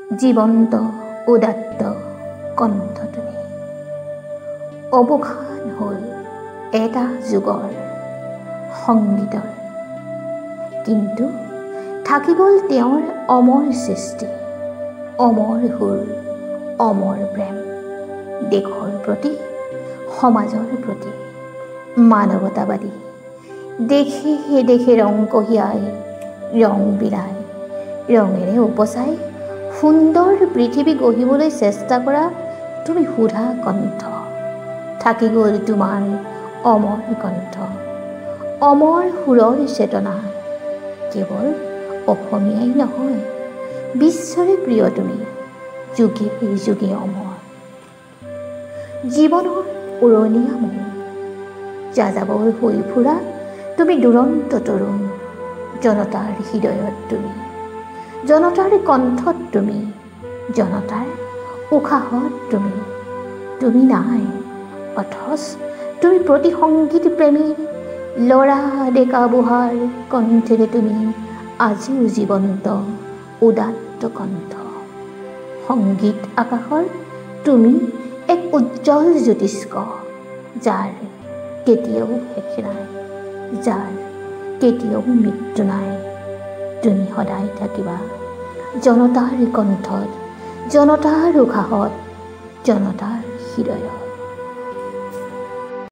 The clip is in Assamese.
জীৱন্ত উদাত্ত কণ্ঠ তুমি। অৱসান হ'ল এটা যুগৰ সংগীতৰ, কিন্তু থাকি গ'ল তেওঁৰ অমৰ সৃষ্টি, অমৰ সুৰ, অমৰ প্ৰেম, দেশৰ প্ৰতি, সমাজৰ প্ৰতি, মানৱতাবাদী। দেশে দেশে ৰং কঢ়িয়াই, ৰং বিলাই, ৰঙেৰে উপচাই সুন্দৰ পৃথিৱী গঢ়িবলৈ চেষ্টা কৰা তুমি সুধা কণ্ঠ। থাকি গ'ল তোমাৰ অমৰ কণ্ঠ, অমৰ সুৰৰ চেতনা। কেৱল অসমীয়াই নহয়, বিশ্বৰে প্ৰিয় তুমি, যুগে যুগে অমৰ। জীৱনৰ উৰণীয়া মন, যাযাবৰ হৈ ফুৰা তুমি দুৰন্ত তৰুণ। জনতাৰ হৃদয়ত তুমি, জনতাৰ কণ্ঠত তুমি, জনতাৰ উশাহত তুমি। তুমি নাই, অথচ তুমি প্ৰতি সংগীত প্ৰেমীৰ ল'ৰা ডেকা বুঢ়াৰ কণ্ঠেৰে তুমি আজিও জীৱন্ত উদাত্ত কণ্ঠ। সংগীত আকাশৰ তুমি এক উজ্জ্বল জ্যোতিষ্ক, যাৰ কেতিয়াও শেষ নাই, যাৰ কেতিয়াও মৃত্যু নাই। তুমি সদায় থাকিবা জনতাৰ কণ্ঠত, জনতাৰ উশাহত, জনতাৰ হৃদয়ত।